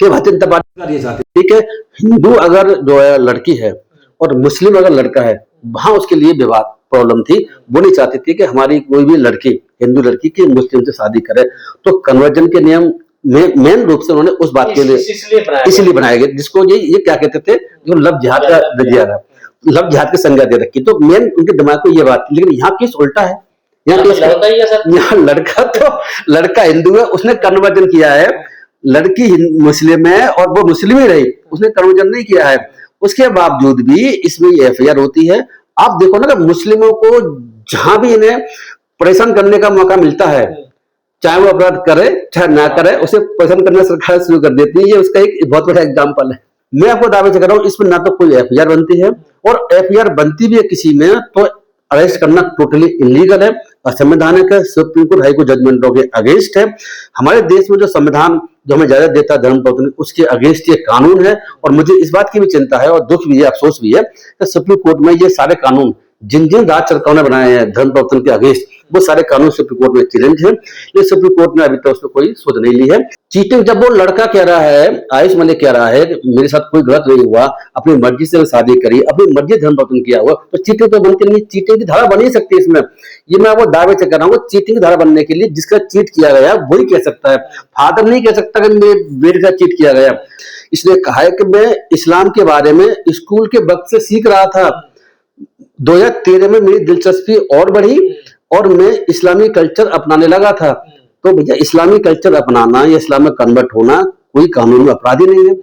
कि भारतीय जनता पार्टी का ये चाहती है, ठीक है, हिंदू अगर जो है लड़की है और मुस्लिम अगर लड़का है, वहां उसके लिए विवाद प्रॉब्लम थी। वो नहीं चाहती थी कि हमारी कोई भी लड़की, हिंदू लड़की की मुस्लिम से शादी करे। तो कन्वर्जन के नियम मेन रूप से उन्होंने उस बात के लिए इसलिए बनाए गए, जिसको ये क्या कहते थे, जो लव जिहाद का दिया गया, लव जिहाद की संज्ञा दे रखी। तो मेन उनके दिमाग को ये बात थी। लेकिन यहाँ केस उल्टा है, यहाँ लड़का तो लड़का हिंदू है, उसने कन्वर्जन किया है, लड़की मुस्लिम है और वो मुस्लिम ही रही, उसने कन्वर्जन नहीं किया है। उसके बावजूद भी इसमें एफआईआर होती है। आप देखो ना कि मुस्लिमों को जहां भी इन्हें परेशान करने का मौका मिलता है, चाहे वो अपराध करे चाहे ना करे, उसे परेशान करना सरकार शुरू कर देती है। ये उसका एक बहुत बड़ा एग्जाम्पल है। मैं आपको दावे से कर रहा हूँ, इसमें ना तो कोई एफआईआर बनती है, और एफआईआर बनती भी है किसी में तो अरेस्ट करना टोटली इलीगल है, असंवैधानिक है, सुप्रीम कोर्ट हाई कोर्ट जजमेंटों के अगेंस्ट है। हमारे देश में जो संविधान जो हमें इजाजत देता है धर्म परिवर्तन, उसके अगेंस्ट ये कानून है। और मुझे इस बात की भी चिंता है और दुख भी है, अफसोस भी है कि सुप्रीम कोर्ट में ये सारे कानून जिन जिन राज्य सरकारों ने बनाए हैं धर्म परिवर्तन के अगेंस्ट, वो सारे कानून सुप्रीम कोर्ट में चैलेंज है। ये सुप्रीम कोर्ट ने अभी तक उसमें कोई सोच नहीं ली है। चीटिंग, जब वो लड़का कह रहा है, आयुष मलिक कह रहा है कि मेरे साथ कोई गलत नहीं हुआ, अपनी मर्जी से शादी करी, अपनी मर्जी धर्म परिवर्तन किया हुआ, तो चीटिंग तो बनती नहीं। चीटिंग की धारा बन ही सकती है इसमें। ये मैं वो दावे से कर रहा हूँ, चीटिंग की धारा बनने के लिए जिसका चीट किया गया वही कह सकता है। फादर नहीं कह सकता कि मेरे बेटे का चीट किया गया। इसने कहा है कि मैं इस्लाम के बारे में स्कूल के वक्त से सीख रहा था, 2013 में मेरी दिलचस्पी और बढ़ी और मैं इस्लामी कल्चर अपनाने लगा था। तो भैया इस्लामी कल्चर अपनाना या इस्लाम में कन्वर्ट होना कोई कानूनी अपराधी नहीं है।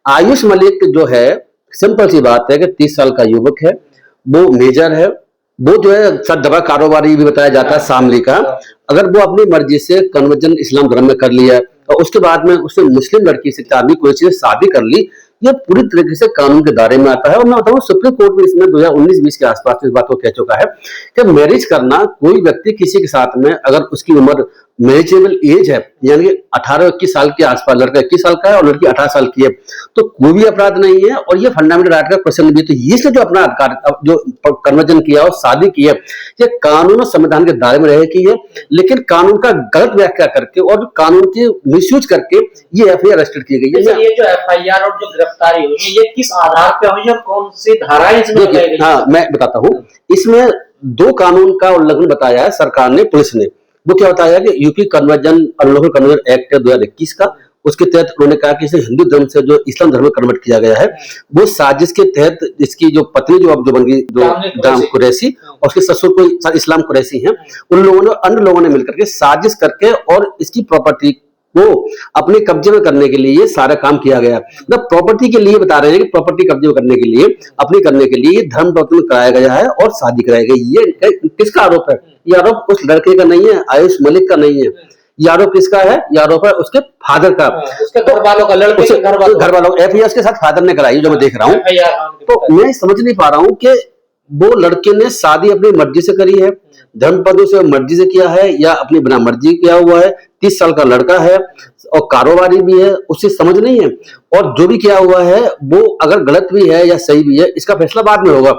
आयुष मलिक जो है, सिंपल सी बात है कि 30 साल का युवक है, वो मेजर है, वो जो है दवा कारोबारी भी बताया जाता है शामली का। अगर वो अपनी मर्जी से कन्वर्जन इस्लाम धर्म में कर लिया और उसके बाद में उसने मुस्लिम लड़की से कोई चीज शादी कर ली, ये पूरी तरीके से कानून के दायरे में आता है। और मैं बताऊं, सुप्रीम कोर्ट भी इसमें 2019-20 के आसपास इस बात को कह चुका है कि मैरिज करना, कोई व्यक्ति किसी के साथ में अगर उसकी उम्र मैरिजेबल एज है, यानी 18-21 साल के आसपास, लड़का 21 साल का है और लड़की 18 साल की है, तो कोई भी अपराध नहीं है। और ये फंडामेंटल राइट का क्वेश्चन भी है। तो ये जो अपना अधिकार जो कन्वर्जन किया और शादी की है, ये कानून और संविधान के दायरे में रहे की है, लेकिन कानून का गलत व्याख्या करके और कानून की मिसयूज करके ये एफआईआर रजिस्टर की गई है। ये जो एफआईआर और जो गिरफ्तारी हुई है, ये किस आधार पर हुई और कौन सी धाराएं इसमें लगाई गई? हाँ, मैं बताता हूँ। इसमें 2 कानून का उल्लंघन बताया है सरकार ने, पुलिस ने। वो क्या बताया कि UP conversion unlawful conversion act 2021 का, उसके तहत उन्होंने कहा कि इसे हिंदू धर्म से जो इस्लाम धर्म में कन्वर्ट किया गया है, वो साजिश के तहत इसकी जो पत्नी जो अब जो बन गई, जो जाम कुरैशी और उसके ससुर को इस्लाम कुरैशी हैं, उन लोगों ने, अन्य लोगों ने मिलकर के साजिश करके और इसकी प्रॉपर्टी को अपने कब्जे में करने के लिए ये सारा काम किया गया। मतलब प्रॉपर्टी के लिए बता रहे हैं कि प्रॉपर्टी कब्जे में करने के लिए, अपनी करने के लिए धर्म परिवर्तन कराया गया है और शादी कराई गई। ये किसका आरोप है? ये आरोप उस लड़के का नहीं है, आयुष मलिक का नहीं है। ये आरोप किसका है? ये आरोप है उसके फादर का, उसके घर वालों का, लड़के के घर वालों। एफआईआर के साथ फादर ने कराई, जो मैं देख रहा हूँ। तो मैं समझ नहीं पा रहा हूँ कि वो लड़के ने शादी अपनी मर्जी से करी है, धर्म पदों से मर्जी से किया है, या अपनी बिना मर्जी किया हुआ है। 30 साल का लड़का है और कारोबारी भी है, उसे समझ नहीं है। और जो भी किया हुआ है वो अगर गलत भी है या सही भी है, इसका फैसला बाद में होगा।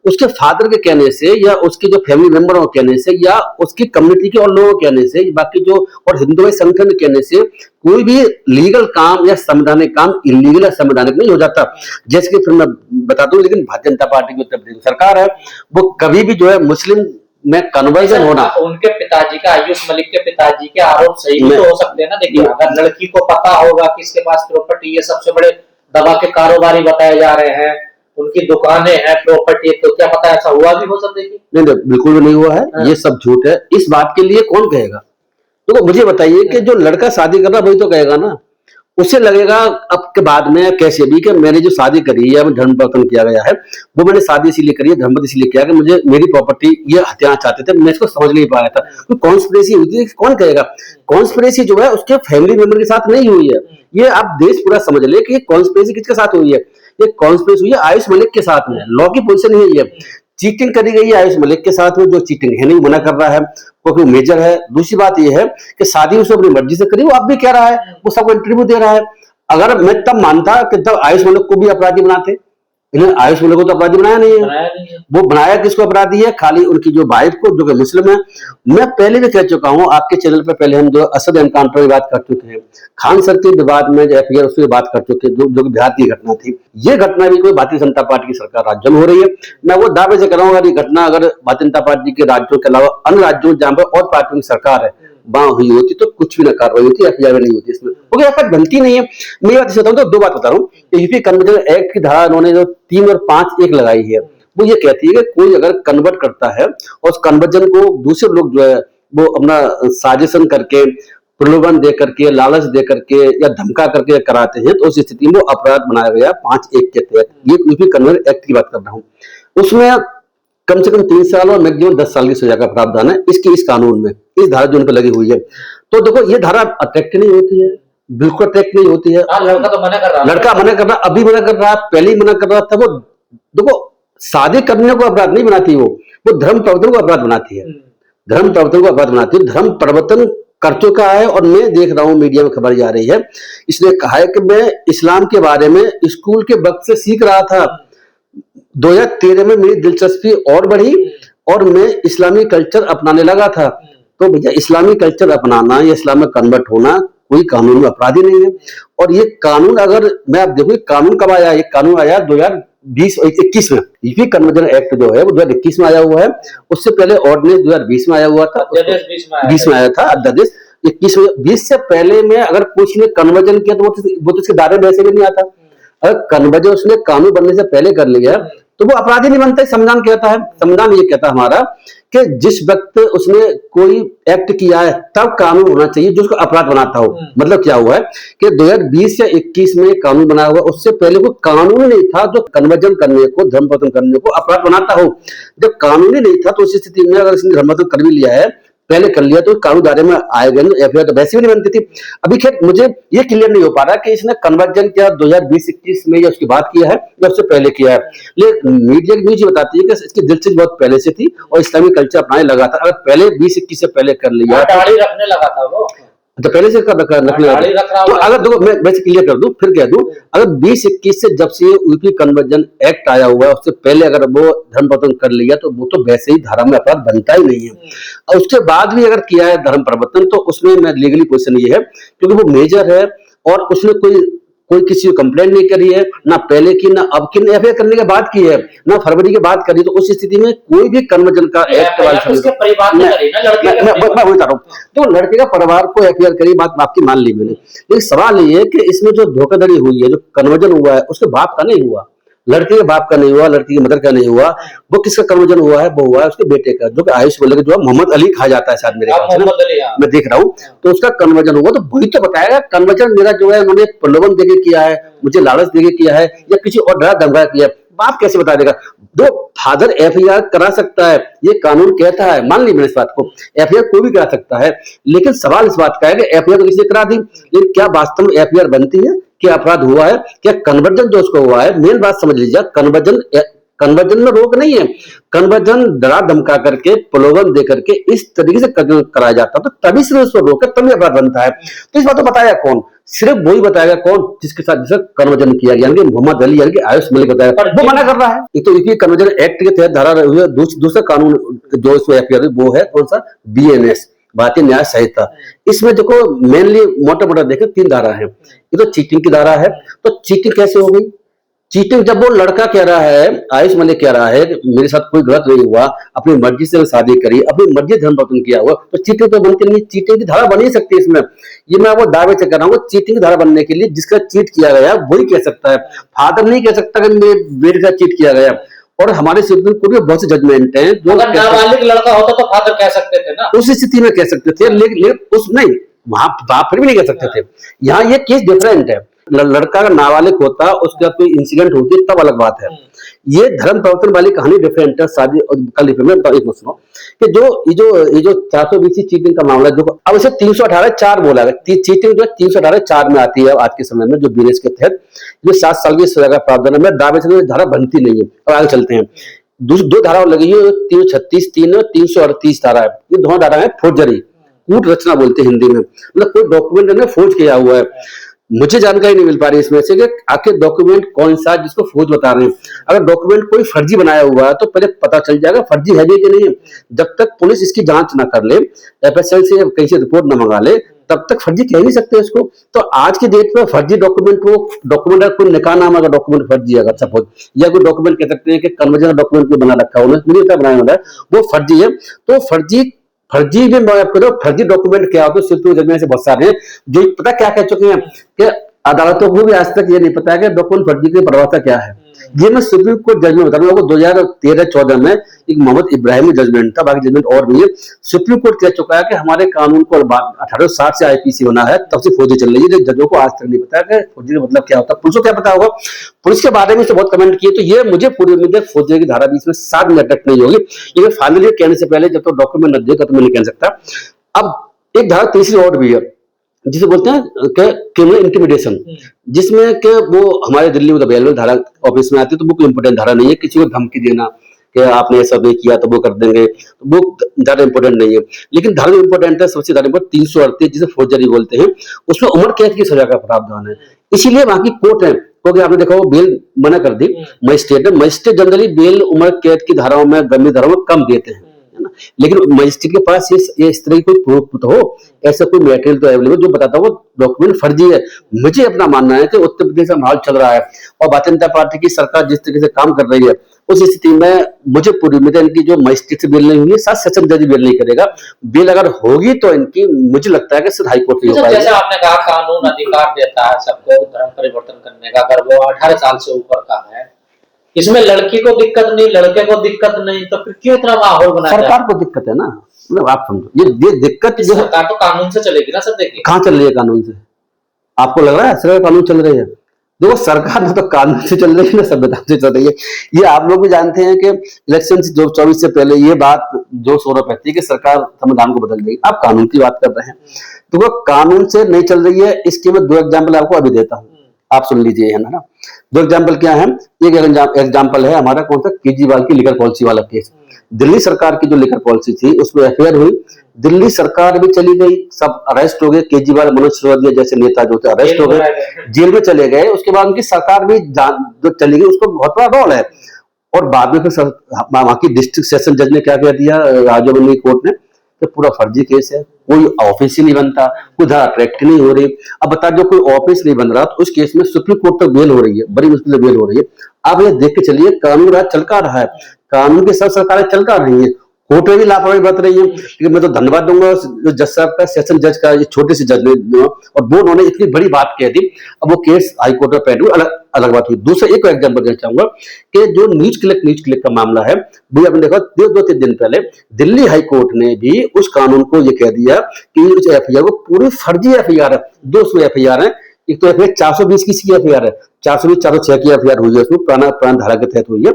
उसके फादर के कहने से या उसके जो फैमिली मेंबरों के कहने से या उसकी कम्युनिटी के और लोगों के कहने से, बाकी जो और हिंदू संगठन के कहने से कोई भी लीगल काम या संवैधानिक काम इलीगल या संवैधानिक नहीं हो जाता। जैसे कि फिर मैं बता दूं, लेकिन भारतीय जनता पार्टी की उत्तर प्रदेश सरकार है, वो कभी भी जो है मुस्लिम में कन्वर्जन होना, उनके पिताजी का, आयुष मलिक के पिताजी के आरोप सही भी तो हो सकते हैं ना। देखिए, अगर लड़की को पता होगा कि इसके पास प्रॉपर्टी, ये सबसे बड़े दवा के कारोबारी बताए जा रहे हैं, उनकी दुकानें हैं, प्रॉपर्टी, तो क्या पता ऐसा हुआ भी हो सकता है? नहीं, बिल्कुल भी नहीं हुआ है। ये सब झूठ है। इस बात के लिए कौन कहेगा? तो मुझे बताइए कि जो लड़का शादी कर रहा वही तो कहेगा ना। उसे लगेगा अब के बाद में कैसे भी कि मैंने जो शादी करी है, धर्म परिवर्तन किया गया है, वो मैंने शादी इसीलिए करी है, धर्म इसीलिए किया कि मुझे मेरी प्रॉपर्टी ये हथियाना चाहते थे, मैं इसको समझ नहीं पाया था। तो कॉन्स्पिरेसी हुई थी, कौन कहेगा? कॉन्स्पिरेसी जो है उसके फैमिली मेंबर के साथ नहीं हुई है। ये आप देश पूरा समझ ले कि कॉन्स्पिरेसी किसके साथ हुई है। ये कॉन्स्पिरेसी हुई है आयुष मलिक के साथ में। लॉ की पोजीशन है ये। चीटिंग करी गई है आयुष मलिक के साथ में, जो चीटिंग है नहीं मना कर रहा है, क्योंकि मेजर है। दूसरी बात यह है कि शादी उसने अपनी मर्जी से करी, वो अब भी कह रहा है, वो सबको इंटरव्यू दे रहा है। अगर मैं तब मानता कि तब आयुष मलिक को भी अपराधी बनाते, इन्हें आयुष मलिक को तो अपराधी बनाया नहीं है। बनाया नहीं है। वो बनाया किसको अपराधी है? खाली उनकी जो वाइफ को, जो कि मुस्लिम है। मैं पहले भी कह चुका हूं आपके चैनल पर, पहले हम जो असद एनकाउंटर की बात कर चुके हैं, खान सर के विवाद में FIR उसकी बात कर चुके, जो बिहार की घटना थी। ये घटना भी कोई भारतीय जनता पार्टी की सरकार राज्य में हो रही है। मैं वो दावे से कर रहा हूँ, अगर ये घटना अगर भारतीय जनता पार्टी के राज्यों के अलावा अन्य राज्यों जहां पर और पार्टियों की सरकार है वहां हुई होती तो कुछ भी ना कार्रवाई होती, FIR नहीं होती इसमें, क्योंकि ऐसा बनती नहीं है। मैं बात बताता हूँ तो दो बात बता रहा हूँ। यूपी कन्वर्जन एक्ट की धारा उन्होंने जो 3 और 5(1) लगाई है, वो ये कहती है कि कोई अगर कन्वर्ट करता है और उस कन्वर्जन को दूसरे लोग जो है वो अपना साजिशन करके, प्रलोभन दे करके, लालच दे करके या धमका करके कराते हैं, तो उस स्थिति में वो अपराध बनाया गया 5(1) के तहत। ये यूपी कन्वर्जन एक्ट की बात कर रहा हूँ। उसमें कम से कम 3 साल और मैक्सिमम 10 साल की सजा का प्रावधान है इस कानून में, इस धारा जो उन पर लगी हुई है। तो देखो ये धारा अट्रैक्ट नहीं होती है, बिल्कुल अट्रैक्ट नहीं होती है। लड़का तो मना कर रहा है, लड़का मना कर रहा, अभी मना कर रहा, पहले ही मना कर रहा था। वो देखो शादी करने को अपराध नहीं बनाती, वो धर्म प्रवर्तन को अपराध बनाती है। धर्म प्रवर्तन को अपराध बनाती है। धर्म प्रवर्तन कर चुका है और मैं देख रहा हूं मीडिया में खबर जा रही है, इसने कहा है कि मैं इस्लाम के बारे में स्कूल के वक्त से सीख रहा था। 2013 में मेरी दिलचस्पी और बढ़ी और मैं इस्लामी कल्चर अपनाने लगा था। तो भैया इस्लामी कल्चर अपनाना या इस्लाम में कन्वर्ट होना कोई कानून में अपराधी नहीं है। और ये कानून अगर मैं आप देखो कानून कब आया, ये कानून आया 2020-21 में। यूपी कन्वर्जन एक्ट जो है वो 2021 में आया हुआ है। उससे पहले ऑर्डिनेंस 2020 में आया हुआ था, 20 में आया था अध्यादेश। 21 में 20 से पहले में अगर कुछ ने कन्वर्जन किया तो वो तो इसके दायरे में वैसे भी नहीं आता। अगर कन्वर्जन उसने कानून बनने से पहले कर लिया तो वो अपराधी नहीं बनता। संविधान कहता है, संविधान ये कहता है हमारा कि जिस वक्त उसने कोई एक्ट किया है तब कानून होना चाहिए जो उसको अपराध बनाता हो। मतलब क्या हुआ है कि 2020 या 21 में कानून बना हुआ, उससे पहले कोई कानून नहीं था जो कन्वर्जन करने को, धर्म परिवर्तन करने को अपराध बनाता हो। जब कानून ही नहीं था तो उस स्थिति में अगर इसने धर्म परिवर्तन कर भी लिया है, पहले कर लिया, तो कानून दायरे में आएगा नहीं, FIR तो वैसे भी नहीं बनती थी। अभी खैर मुझे ये क्लियर नहीं हो पा रहा कि इसने कन्वर्जन किया 2020-21 में या उसके बाद किया है या उससे पहले किया है। लेकिन मीडिया की न्यूज बताती है कि इसकी दिलचस्पी बहुत पहले से थी और इस्लामिक कल्चर अपनाने लगा था। अगर पहले 20-21 से पहले कर लिया, दाढ़ी रखने लगा था वो, तो पहले से रखने लगा। तो अगर देखो मैं वैसे क्लियर कर दूं, फिर कह दूं, अगर 20-21 से जब से यूपी कन्वर्जन एक्ट आया हुआ है उससे पहले अगर वो धर्म परिवर्तन कर लिया तो वो तो वैसे ही धारा में अपराध बनता ही नहीं है। और उसके बाद भी अगर किया है धर्म परिवर्तन तो उसमें मैं लीगली पोजीशन ये है क्योंकि वो मेजर है और उसने कोई किसी को कंप्लेंट नहीं करी है, ना पहले की ना अब की, FIR करने के बाद की है, ना फरवरी के बाद करी। तो उस स्थिति में कोई भी कन्वर्जन का एक्ट मैं बता रहा हूँ तो लड़के का परिवार को FIR करी, बात आपकी मान ली मैंने। लेकिन सवाल ये है कि इसमें जो धोखाधड़ी हुई है, जो कन्वर्जन हुआ है, उसके बाप का नहीं हुआ, लड़के के बाप का नहीं हुआ, लड़की की मदर का नहीं हुआ। वो किसका कन्वर्जन हुआ है? वो हुआ है उसके बेटे का, जो कि आयुष बोले जो मोहम्मद अली कहा जाता है शायद मेरे पास, मैं देख रहा हूँ। तो उसका कन्वर्जन हुआ तो वही तो बताएगा कन्वर्जन मेरा जो है उन्होंने प्रलोभन देके किया है, मुझे लालच देके किया है या किसी और डरा धमका किया है, बाप कैसे बता देगा? जो फादर FIR करा सकता है, ये कानून कहता है, मान ली मैंने इस बात को, FIR कोई भी करा सकता है। लेकिन सवाल इस बात का है कि FIR तो किसी ने करा दी, लेकिन क्या वास्तव में FIR बनती है? क्या अपराध हुआ है? क्या कन्वर्जन जो उसको हुआ है, मेन बात समझ लीजिए, कन्वर्जन में रोक नहीं है। कन्वर्जन डरा धमका करके, प्रलोभन दे करके इस तरीके से कराया जाता है, तो तभी सिर्फ उसको रोक तभी अपराध बनता है। तो इस बात को बताया कौन? सिर्फ वही बताएगा कौन जिसके साथ जिसका कन्वर्जन किया गया, यानी मोहम्मद अली यानी कि आयुष मलिक बताएगा, वो मना कर रहा है। ये तो इसी कन्वर्जन एक्ट के तहत धारा दूसरा कानून जो इसमें FIR वो है कौन सा? BNS, भारतीय न्याय संहिता। इसमें देखो मेनली मोटा मोटा देखें 3 धारा है। ये तो चीटिंग की धारा है। तो चीटिंग कैसे हो गई? चीटिंग जब वो लड़का कह रहा है, आयुष मलिक कह रहा है कि मेरे साथ कोई गलत नहीं हुआ, अपनी मर्जी से शादी करी, अपनी मर्जी धर्म परिवर्तन किया हुआ, तो चीटिंग तो बनती नहीं। चीटिंग की धारा बन ही सकती है इसमें। ये मैं वो दावे से कर रहा हूँ, चीटिंग की धारा बनने के लिए जिसका चीट किया गया वही कह सकता है। फादर नहीं कह सकता कि मेरे बेटे का चीट किया गया। और हमारे सुप्रीम कोर्ट में बहुत से जजमेंट हैं जो नाबालिग लड़का होता तो फादर कह सकते थे ना, उस स्थिति में कह सकते थे, लेकिन उस नहीं, वहां बाप फिर भी नहीं कह सकते थे। यहाँ ये केस डिफरेंट है। लड़का का नाबालिग होता, उसके बाद कोई इंसिडेंट होती तब अलग बात है। ये धर्म परिवर्तन वाली कहानी डिफरेंट है। शादी और कल में एक मत सुनो कि ये जो 420 चीटिंग का मामला जो अब इसे 318(4) बोला गया। चीटिंग जो 318(4) में आती है आज के समय में, जो BNS के तहत जो 7 साल की सजा का प्रावधान है। मैं दावे से धारा बनती नहीं है। अब आगे चलते हैं। 2 धारा लगी है, 336(3) और 338 धारा है। ये दोनों धारा है फौजरी, कूट रचना बोलते हैं हिंदी में, मतलब कोई डॉक्यूमेंट ने फोर्ज किया हुआ है। मुझे जानकारी नहीं मिल पा रही इसमें से कि आखिर डॉक्यूमेंट कौन सा है जिसको फौज बता रहे हैं। अगर डॉक्यूमेंट कोई फर्जी बनाया हुआ है तो पहले पता चल जाएगा फर्जी है भी कि नहीं है। जब तक पुलिस इसकी जांच ना कर ले, एफएसएल से कहीं से रिपोर्ट ना मंगा ले, तब तक फर्जी कह नहीं सकते इसको। तो आज की डेट में फर्जी डॉक्यूमेंट, वो डॉक्यूमेंट अगर कोई निकाह नाम अगर डॉक्यूमेंट फर्जी है, अगर सपोज, या कोई डॉक्यूमेंट कह सकते हैं कि कन्वर्जन डॉक्यूमेंट कोई बना रखा है उन्होंने, मुझे बनाया होता है वो फर्जी है। तो फर्जी में बात करो, फर्जी डॉक्यूमेंट क्या होता है, सिर्फ जगह से बहुत सारे हैं जो पता क्या कह चुके हैं कि अदालतों को भी आज तक ये नहीं पता है कि डॉक्यूमेंट फर्जी की परिभाषा क्या है। ये मैं सुप्रीम कोर्ट जजमेंट बता रहा हूँ आपको, 2013-14 में एक मोहम्मद इब्राहिमी जजमेंट था, बाकी जजमेंट और भी है। सुप्रीम कोर्ट कह चुका है कि हमारे कानून को 1860 से आईपीसी बना है, तब से फौजी चल रही है। जजों को आज तक नहीं पता कि फौजी का मतलब क्या होता है। पुलिस को क्या पता होगा, पुलिस के बारे में से बहुत कमेंट किए, तो ये मुझे पूरी उम्मीद है फौजी की धारा 20 में 7 मिनट तक नहीं होगी। लेकिन फाइनली कहने से पहले जब तो डॉक्यूमेंट न देगा तो मैं नहीं कह सकता। अब एक धारा तीसरी और भी है जिसे बोलते हैं क्रिमिनल इंटिमिडेशन, जिसमें कि वो हमारे दिल्ली में तो धारा ऑफिस में आती है, तो वो कोई इंपोर्टेंट धारा नहीं है। किसी को धमकी देना कि आपने ऐसा नहीं किया तो वो कर देंगे, तो वो ज्यादा इंपोर्टेंट नहीं है। लेकिन धारा जो इंपोर्टेंट है, सबसे ज्यादा इंपोर्टेंट 338 जिसे फौजदारी बोलते हैं, उसमें उम्र कैद की सजा का प्रावधान है। इसीलिए वहां की कोर्ट है, क्योंकि आपने देखा वो बेल मना कर दी मजिस्ट्रेट जनरली बेल उम्र कैद की धाराओं में, गंभीर धाराओं में कम देते हैं, लेकिन मजिस्ट्रेट के पास ये इस तरह की कोई प्रूफ तो हो, ऐसा कोई मटेरियल तो अवेलेबल जो बताता हो डॉक्यूमेंट फर्जी है। मुझे अपना मानना है कि उत्तर प्रदेश में माहौल चल रहा है और भारतीय जनता पार्टी की सरकार जिस तरीके से काम कर रही है, उस स्थिति में मुझे पूरी उम्मीद है इनकी जो मजिस्ट्रेट से बेल नहीं हुई है, साथ सेशन जज बेल नहीं करेगा। बेल अगर होगी तो इनकी मुझे लगता है कि सिर्फ हाईकोर्ट की हो पाएगी। जैसे आपने कहा कानून अधिकार देता है सबको धर्म परिवर्तन करने का, अगर वो 18 साल से ऊपर का है, इसमें लड़की को दिक्कत नहीं, लड़के को दिक्कत नहीं, तो फिर क्यों इतना माहौल बनाया? सरकार को दिक्कत है ना, मतलब आप समझो ये दिक्कत जो सरकार तो कानून से चलेगी ना सर। देखिए कहाँ चल रही है कानून से, आपको लग रहा है सरकार कानून चल रही है? देखो सरकार ना तो कानून से चल रही है ना संविधान से चल रही है। ये आप लोग भी जानते हैं कि इलेक्शन से 24 से पहले ये बात जो शोर रहती है कि सरकार संविधान को बदल देगी। आप कानून की बात कर रहे हैं, तो वो कानून से नहीं चल रही है। इसके मैं 2 एग्जाम्पल आपको अभी देता हूँ, आप सुन लीजिए, है ना। 2 एग्जाम्पल क्या है। एक एग्जाम्पल है हमारा कौन सा, केजरीवाल की लिकर पॉलिसी वाला केस। दिल्ली सरकार की जो लिकर पॉलिसी थी उसमें एफआईआर हुई, दिल्ली सरकार भी चली गई, सब अरेस्ट हो गए। केजरीवाल, मनोज सिसोदिया जैसे नेता जो थे अरेस्ट हो गए, जेल में चले गए। उसके बाद उनकी सरकार भी जो चली गई, उसको बहुत बड़ा रोल है। और बाद में फिर वहां की डिस्ट्रिक्ट सेशन जज ने क्या कह दिया, राजबंदी कोर्ट ने, कि पूरा फर्जी केस है, कोई ऑफिस ही नहीं बनता, कोई धारा ट्रैक्ट नहीं हो रही। अब बता जो कोई ऑफिस नहीं बन रहा तो उस केस में सुप्रीम कोर्ट तक बेल हो रही है, बड़ी मुश्किल से बेल हो रही है। आप ये देख के चलिए कानून राज चल का रहा है, कानून के साथ सरकारें चल का रही है, कोर्ट में भी लापरवाही बरत रही है। लेकिन मैं तो धन्यवाद दूंगा जो जज साहब का, सेशन जज का, ये छोटे से जज ने, और वो उन्होंने इतनी बड़ी बात कह दी। अब वो केस हाईकोर्ट में पेंड हुआ, अलग बात हुई। दूसरा एक एग्जाम्पल देना चाहूंगा कि जो न्यूज क्लिक का मामला है, वो आपने देखा 2-3 दिन पहले दिल्ली हाईकोर्ट ने भी उस कानून को ये कह दिया कि उस एफआईआर को पूरी फर्जी एफआईआर है। 200 एफआईआर है, एक तो एफआईआर 420 की एफआईआर है, 420-406 की एफआईआर हुई है, उसमें पुराना धारा के तहत हुई है,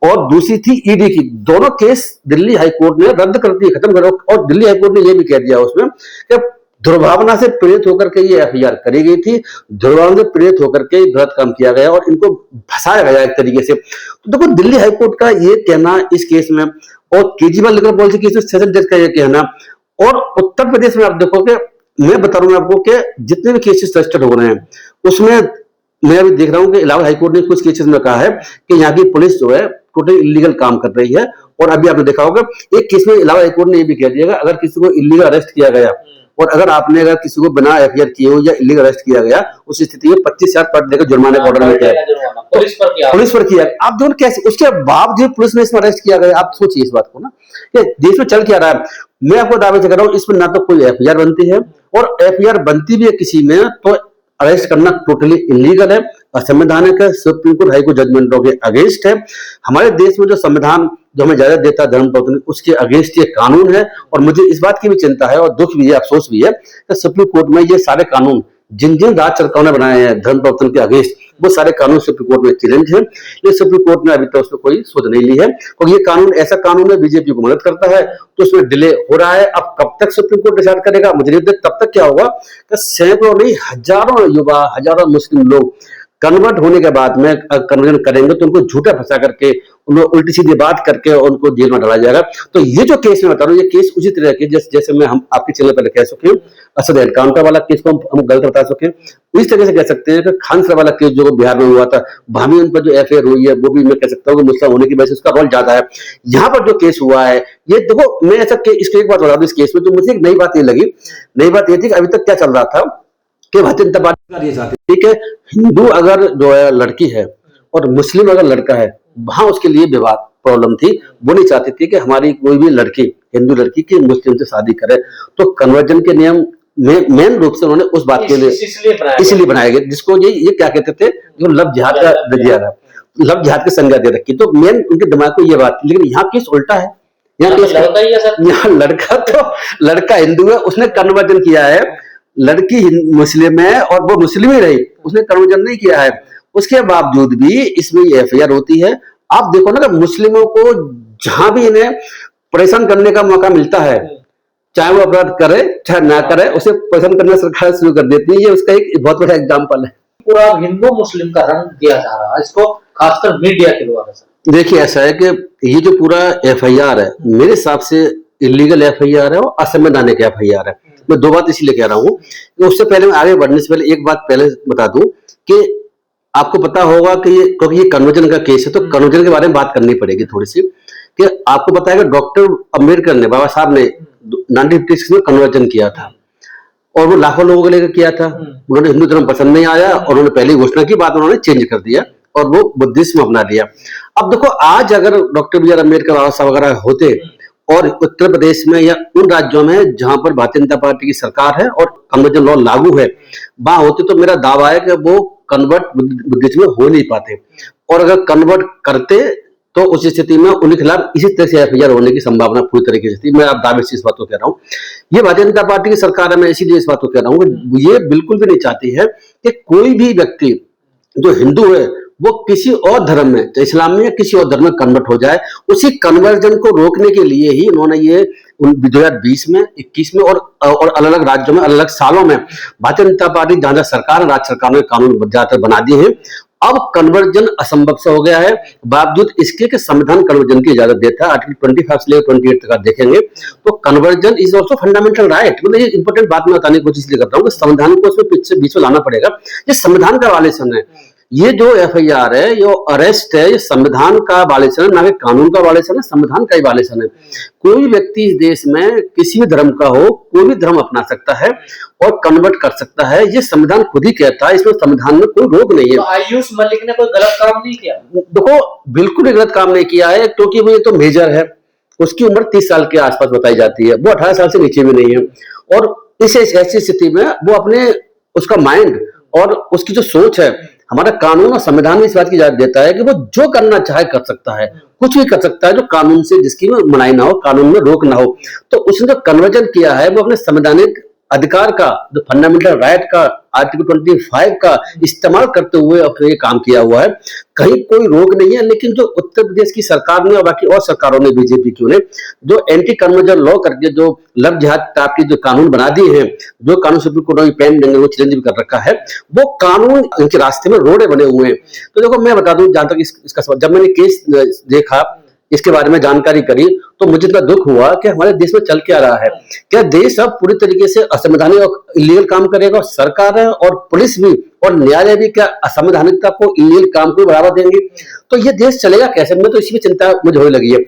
और दूसरी थी ईडी की। दोनों केस दिल्ली हाईकोर्ट ने रद्द कर दिए, खत्म करो। और दिल्ली हाईकोर्ट ने यह भी कह दिया उसमें कि दुर्भावना से प्रेरित होकर के ये एफआईआर करी गई थी, दुर्भावना से प्रेरित होकर के गलत काम किया गया और इनको फंसाया गया एक तरीके से। तो देखो दिल्ली हाईकोर्ट का ये कहना इस केस में, और केजरीवाल लिकर पॉलिसी केस में सेशन जज का ये कहना, और उत्तर प्रदेश में आप देखोगे, मैं बता रहा हूं आपको कि जितने भी केसेस रजिस्टर्ड हो रहे हैं उसमें मैं अभी देख रहा हूं कि इलाहाबाद हाईकोर्ट ने कुछ केसेस में कहा है कि यहाँ की पुलिस जो है टोटली इलीगल काम कर रही है। और अभी आपने देखा होगा एक केस में इलाहाबाद हाईकोर्ट ने ये भी कह दिया अगर किसी को इलीगल अरेस्ट किया गया, और अगर किसी को बिना एफआईआर किए हो या इलीगल अरेस्ट किया गया, उस स्थिति में 25,000 पर देकर जुर्माने का ऑर्डर किया है, पुलिस पर किया। आप देखो कैसे उसके बावजूद पुलिस ने इसमें अरेस्ट किया गया। आप सोचिए इस बात को ना, कि देश में चल क्या रहा है। मैं आपको दावे से कर रहा हूँ इसमें ना तो कोई एफआईआर बनती है, और एफआईआर बनती भी है किसी में तो अरेस्ट करना टोटली इलीगल है, असंवैधानिक है, सुप्रीम कोर्ट हाईकोर्ट जजमेंटों के अगेंस्ट है। हमारे देश में जो संविधान जो हमें इजाजत देता है धर्म परिवर्तन, उसके अगेंस्ट ये कानून है। और मुझे इस बात की भी चिंता है और दुख भी है, अफसोस भी है कि सुप्रीम कोर्ट में ये सारे कानून जिन राज्य सरकारों ने बनाए हैं धर्म परिवर्तन के अगेंस्ट, वो सारे कानून सुप्रीम कोर्ट में चैलेंज है। ये सुप्रीम कोर्ट ने अभी तक उसमें कोई सोच नहीं ली है, और ये कानून ऐसा कानून है बीजेपी को मदद करता है, तो उसमें डिले हो रहा है। अब कब तक सुप्रीम कोर्ट डिसाइड करेगा मुझे नहीं पता। तब तक क्या होगा कि सैकड़ों नहीं हजारों युवा, हजारों मुस्लिम लोग कन्वर्ट होने के बाद में कन्वर्जन करेंगे तो उनको झूठा फंसा करके उनको उल्टी सीधी बात करके उनको जेल में डाला जाएगा। तो ये जो केस मैं बता रहा हूँ, ये केस उसी तरह के जैसे मैं हम आपके चैनल पर कह सके असद एनकाउंटर वाला केस को हम गलत बता सके, इस तरह से कह सकते हैं कि खान सर वाला केस जो बिहार में हुआ था, भाभी उन पर जो एफआईआर हुई है वो भी मैं कह सकता हूँ कि मुस्लिम होने की वजह से उसका रोल ज्यादा है। यहाँ पर जो केस हुआ है, ये देखो मैं ऐसा इसको एक बात बता दूं, इस केस में तो मुझे एक नई बात ये लगी, नई बात ये थी कि अभी तक क्या चल रहा था कि भारतीय जनता पार्टी ये चाहती थी कि हिंदू अगर जो है लड़की है और मुस्लिम अगर लड़का है, वहां उसके लिए विवाद प्रॉब्लम थी। वो नहीं चाहती थी कि हमारी कोई भी लड़की, हिंदू लड़की की मुस्लिम से शादी करे। तो कन्वर्जन के नियम मेन रूप से उन्होंने उस बात के लिए इसलिए बनाए गए, जिसको ये क्या कहते थे, जो लव जिहाद का दिया था, लव जिहाद की संज्ञा दे रखी। तो मेन उनके दिमाग में ये बात, लेकिन यहाँ केस उल्टा है। यहाँ लड़का हिंदू है, उसने कन्वर्जन किया है, लड़की मुस्लिम है और वो मुस्लिम ही रही, उसने कन्वर्जन नहीं किया है। उसके बावजूद भी इसमें एफआईआर होती है। आप देखो ना कि मुस्लिमों को जहां भी इन्हें परेशान करने का मौका मिलता है, चाहे वो अपराध करे चाहे ना करे, उसे परेशान करना सरकार शुरू कर देती है। ये उसका एक बहुत बड़ा एग्जाम्पल है। पूरा हिंदू मुस्लिम का रंग दिया जा रहा है इसको, खासकर मीडिया के द्वारा। देखिए ऐसा है कि ये जो पूरा एफआईआर है, मेरे हिसाब से इलीगल एफआईआर है और असंवैधानिक एफआईआर है। मैं दो बात इसलिए कह रहा हूँ, उससे पहले मैं आगे बढ़ने से पहले एक बात पहले बता दूं कि आपको पता होगा कि क्योंकि ये कन्वर्जन का केस है, तो कन्वर्जन के बारे में बात करनी पड़ेगी थोड़ी सी। कि आपको पता है कि डॉक्टर अम्बेडकर ने, बाबा साहब ने 1956 में कन्वर्जन किया था और वो लाखों लोगों को लेकर किया था। उन्होंने हिंदू धर्म पसंद नहीं आया और उन्होंने पहली घोषणा की, बात उन्होंने चेंज कर दिया और वो बुद्धिज्म अपना लिया। अब देखो आज अगर डॉक्टर बी आर अम्बेडकर, बाबा साहब वगैरह होते और उत्तर प्रदेश में या उन राज्यों में जहां पर भारतीय जनता पार्टी की सरकार है और कन्वर्जन लॉ लागू है, वहां होते, तो मेरा दावा है कि वो कन्वर्ट बुद्धिज्म में हो नहीं पाते। और अगर कन्वर्ट करते तो उस स्थिति में उनके खिलाफ इसी तरह से एफआईआर होने की संभावना पूरी तरीके से थी। मैं आप दावे से इस बात को कह रहा हूँ। ये भारतीय जनता पार्टी की सरकार है, मैं इसीलिए इस बात को कह रहा हूँ कि ये बिल्कुल भी नहीं चाहती है कि कोई भी व्यक्ति जो हिंदू है वो किसी और धर्म में, चाहे इस्लाम में या किसी और धर्म में कन्वर्ट हो जाए। उसी कन्वर्जन को रोकने के लिए ही उन्होंने ये 2020 में, 21 में और अलग अलग राज्यों में, अलग अलग सालों में भारतीय जनता पार्टी जहां सरकार, राज्य सरकार ने कानून ज्यादातर बना दिए हैं। अब कन्वर्जन असंभव से हो गया है, बावजूद इसके कि संविधान कन्वर्जन की इजाजत देता है। आर्टिकल 25 से लेकर 28 तक आप देखेंगे तो conversion is also fundamental right. मतलब ये इंपॉर्टेंट बात मैं बताने की कोशिश कर रहा हूँ कि संविधान को उसमें बीच में लाना पड़ेगा। ये संविधान का वायलेशन है। ये जो एफआईआर है, ये अरेस्ट है, ये संविधान का वायलेशन है, ना कि कानून का वायलेशन है, संविधान का ही वायलेशन है। कोई व्यक्ति इस देश में किसी भी धर्म का हो, कोई भी धर्म अपना सकता है और कन्वर्ट कर सकता है। ये संविधान खुद ही कहता है, इसमें संविधान में कोई रोक नहीं है। तो आयुष मलिक ने कोई गलत काम नहीं किया? देखो बिल्कुल भी गलत काम नहीं किया है, क्योंकि वो ये तो मेजर है, उसकी उम्र 30 साल के आसपास बताई जाती है, वो 18 साल से नीचे भी नहीं है। और इस ऐसी स्थिति में वो अपने, उसका माइंड और उसकी जो सोच है, हमारा कानून और संविधान में इस बात की इजाजत देता है कि वो जो करना चाहे कर सकता है, कुछ भी कर सकता है जो कानून से, जिसकी मनाही ना हो, कानून में रोक ना हो। तो उसने जो कन्वर्जन किया है वो अपने संवैधानिक अधिकार का, जो फंडामेंटल राइट का, आर्टिकल 25 का इस्तेमाल करते हुए अपने ये काम किया हुआ है। कहीं कोई रोक नहीं है। लेकिन जो उत्तर प्रदेश की सरकार ने और बाकी और सरकारों ने, बीजेपी की ने जो एंटी कन्वर्जन लॉ करके जो लव जिहाद टाइप के जो कानून बना दिए हैं, जो कानून सुप्रीम कोर्ट ने पेन देंगे, वो चैलेंज भी कर रखा है, वो कानून इनके रास्ते में रोड़े बने हुए हैं। तो देखो मैं बता दूं, जहां तक इसका जब मैंने केस देखा, इसके बारे में जानकारी करी, तो मुझे इतना दुख हुआ कि हमारे देश में चल क्या रहा है। क्या देश अब पूरी तरीके से असंवैधानिक और इलीगल काम करेगा? सरकार है और पुलिस भी और न्यायालय भी क्या असंवैधानिकता को, इलीगल काम को बढ़ावा देंगे? तो ये देश चलेगा कैसे? मैं तो इसी में चिंता मुझे होने लगी है।